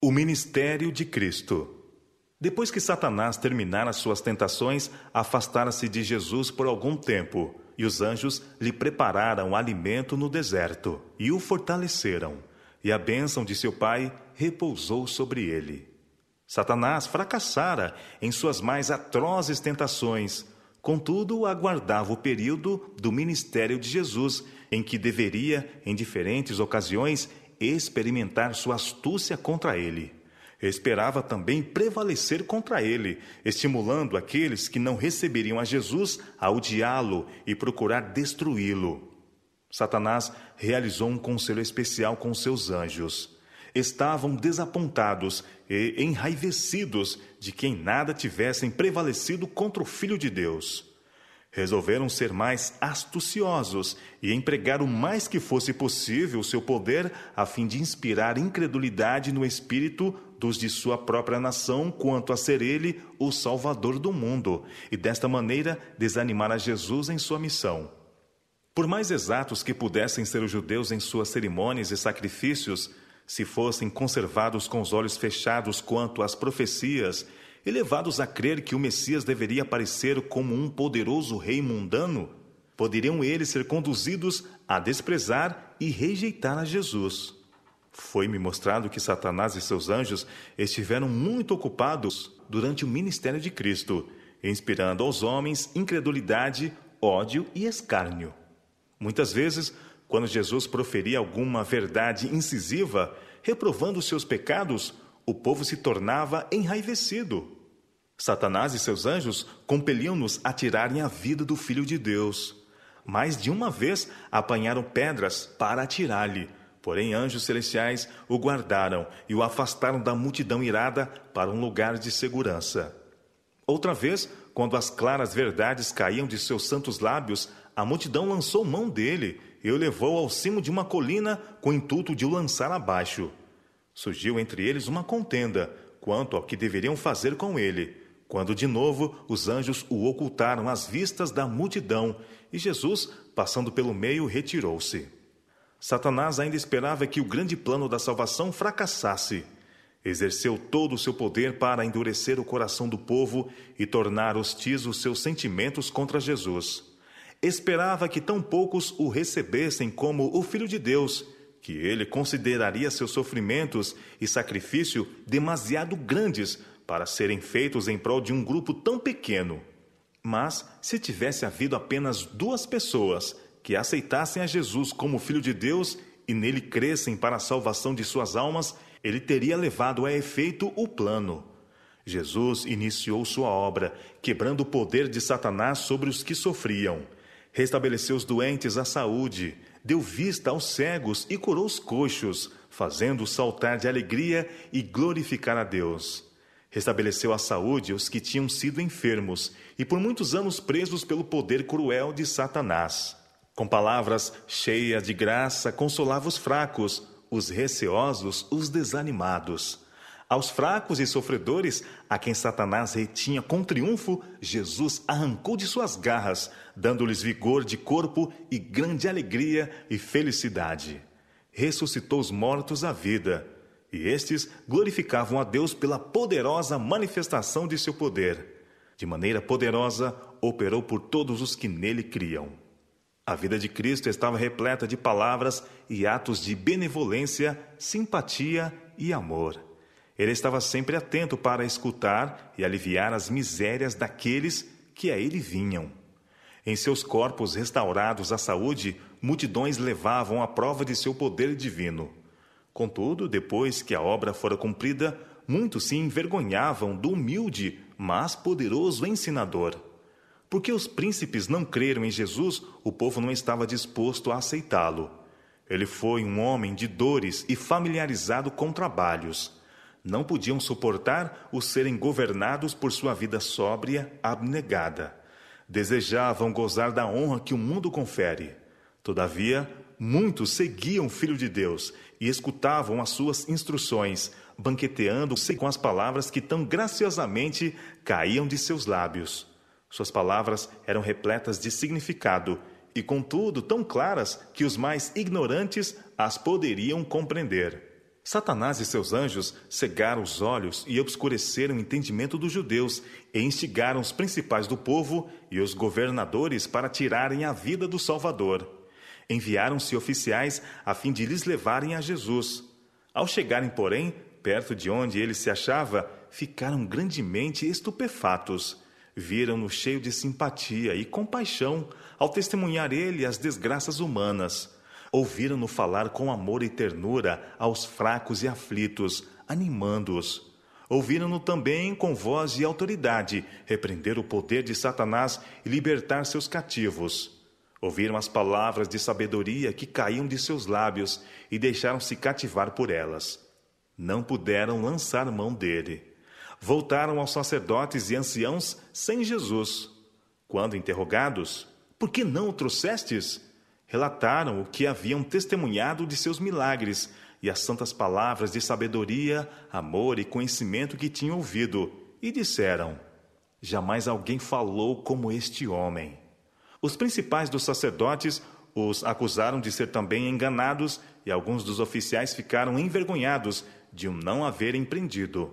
O ministério de Cristo. Depois que Satanás terminara suas tentações, afastara-se de Jesus por algum tempo, e os anjos lhe prepararam alimento no deserto, e o fortaleceram, e a bênção de seu Pai repousou sobre ele. Satanás fracassara em suas mais atrozes tentações, contudo aguardava o período do ministério de Jesus, em que deveria, em diferentes ocasiões, experimentar sua astúcia contra ele. Esperava também prevalecer contra ele, estimulando aqueles que não receberiam a Jesus a odiá-lo e procurar destruí-lo. Satanás realizou um conselho especial com seus anjos. Estavam desapontados e enraivecidos de que em nada tivessem prevalecido contra o Filho de Deus. Resolveram ser mais astuciosos e empregar o mais que fosse possível o seu poder a fim de inspirar incredulidade no espírito dos de sua própria nação quanto a ser ele o Salvador do mundo e desta maneira desanimar a Jesus em sua missão. Por mais exatos que pudessem ser os judeus em suas cerimônias e sacrifícios, se fossem conservados com os olhos fechados quanto às profecias e levados a crer que o Messias deveria aparecer como um poderoso rei mundano, poderiam eles ser conduzidos a desprezar e rejeitar a Jesus. Foi-me mostrado que Satanás e seus anjos estiveram muito ocupados durante o ministério de Cristo, inspirando aos homens incredulidade, ódio e escárnio. Muitas vezes, quando Jesus proferia alguma verdade incisiva, reprovando os seus pecados, o povo se tornava enraivecido. Satanás e seus anjos compeliam-nos a tirarem a vida do Filho de Deus. Mais de uma vez apanharam pedras para atirar-lhe, porém anjos celestiais o guardaram e o afastaram da multidão irada para um lugar de segurança. Outra vez, quando as claras verdades caíam de seus santos lábios, a multidão lançou mão dele e o levou ao cimo de uma colina com o intuito de o lançar abaixo. Surgiu entre eles uma contenda quanto ao que deveriam fazer com ele, quando de novo os anjos o ocultaram às vistas da multidão e Jesus, passando pelo meio, retirou-se. Satanás ainda esperava que o grande plano da salvação fracassasse. Exerceu todo o seu poder para endurecer o coração do povo e tornar hostis os seus sentimentos contra Jesus. Esperava que tão poucos o recebessem como o Filho de Deus, que ele consideraria seus sofrimentos e sacrifício demasiado grandes para serem feitos em prol de um grupo tão pequeno. Mas, se tivesse havido apenas 2 pessoas que aceitassem a Jesus como Filho de Deus e nele crescem para a salvação de suas almas, ele teria levado a efeito o plano. Jesus iniciou sua obra, quebrando o poder de Satanás sobre os que sofriam. Restabeleceu os doentes à saúde, deu vista aos cegos e curou os coxos, fazendo-os saltar de alegria e glorificar a Deus. Restabeleceu a saúde aos que tinham sido enfermos e por muitos anos presos pelo poder cruel de Satanás. Com palavras cheias de graça, consolava os fracos, os receosos, os desanimados. Aos fracos e sofredores, a quem Satanás retinha com triunfo, Jesus arrancou de suas garras, dando-lhes vigor de corpo e grande alegria e felicidade. Ressuscitou os mortos à vida, e estes glorificavam a Deus pela poderosa manifestação de seu poder. De maneira poderosa, operou por todos os que nele criam. A vida de Cristo estava repleta de palavras e atos de benevolência, simpatia e amor. Ele estava sempre atento para escutar e aliviar as misérias daqueles que a ele vinham. Em seus corpos restaurados à saúde, multidões levavam a prova de seu poder divino. Contudo, depois que a obra fora cumprida, muitos se envergonhavam do humilde, mas poderoso ensinador. Porque os príncipes não creram em Jesus, o povo não estava disposto a aceitá-lo. Ele foi um homem de dores e familiarizado com trabalhos. Não podiam suportar o serem governados por sua vida sóbria, abnegada. Desejavam gozar da honra que o mundo confere. Todavia, muitos seguiam o Filho de Deus e escutavam as suas instruções, banqueteando-se com as palavras que tão graciosamente caíam de seus lábios. Suas palavras eram repletas de significado e, contudo, tão claras que os mais ignorantes as poderiam compreender. Satanás e seus anjos cegaram os olhos e obscureceram o entendimento dos judeus e instigaram os principais do povo e os governadores para tirarem a vida do Salvador. Enviaram-se oficiais a fim de lhes levarem a Jesus. Ao chegarem, porém, perto de onde ele se achava, ficaram grandemente estupefatos. Viram-no cheio de simpatia e compaixão ao testemunhar ele as desgraças humanas. Ouviram-no falar com amor e ternura aos fracos e aflitos, animando-os. Ouviram-no também com voz de autoridade repreender o poder de Satanás e libertar seus cativos. Ouviram as palavras de sabedoria que caíam de seus lábios e deixaram-se cativar por elas. Não puderam lançar mão dele. Voltaram aos sacerdotes e anciãos sem Jesus. Quando interrogados, por que não o trouxestes? Relataram o que haviam testemunhado de seus milagres e as santas palavras de sabedoria, amor e conhecimento que tinham ouvido, e disseram: jamais alguém falou como este homem. Os principais dos sacerdotes os acusaram de ser também enganados, e alguns dos oficiais ficaram envergonhados de o não haverem prendido.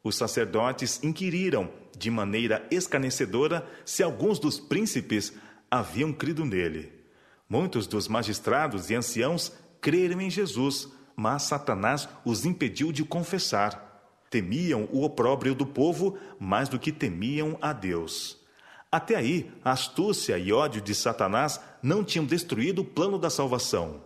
Os sacerdotes inquiriram, de maneira escarnecedora, se alguns dos príncipes haviam crido nele. Muitos dos magistrados e anciãos creram em Jesus, mas Satanás os impediu de confessar. Temiam o opróbrio do povo mais do que temiam a Deus. Até aí, a astúcia e ódio de Satanás não tinham destruído o plano da salvação.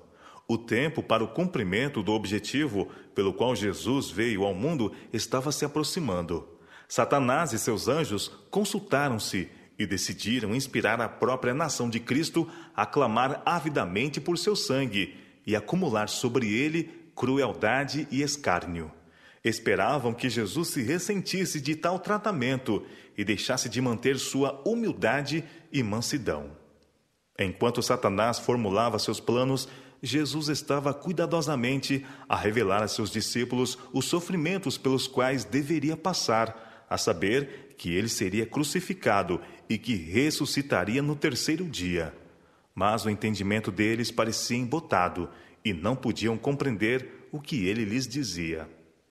O tempo para o cumprimento do objetivo pelo qual Jesus veio ao mundo estava se aproximando. Satanás e seus anjos consultaram-se e decidiram inspirar a própria nação de Cristo a clamar avidamente por seu sangue e acumular sobre ele crueldade e escárnio. Esperavam que Jesus se ressentisse de tal tratamento e deixasse de manter sua humildade e mansidão. Enquanto Satanás formulava seus planos, Jesus estava cuidadosamente a revelar a seus discípulos os sofrimentos pelos quais deveria passar, a saber que ele seria crucificado e que ressuscitaria no terceiro dia. Mas o entendimento deles parecia embotado e não podiam compreender o que ele lhes dizia.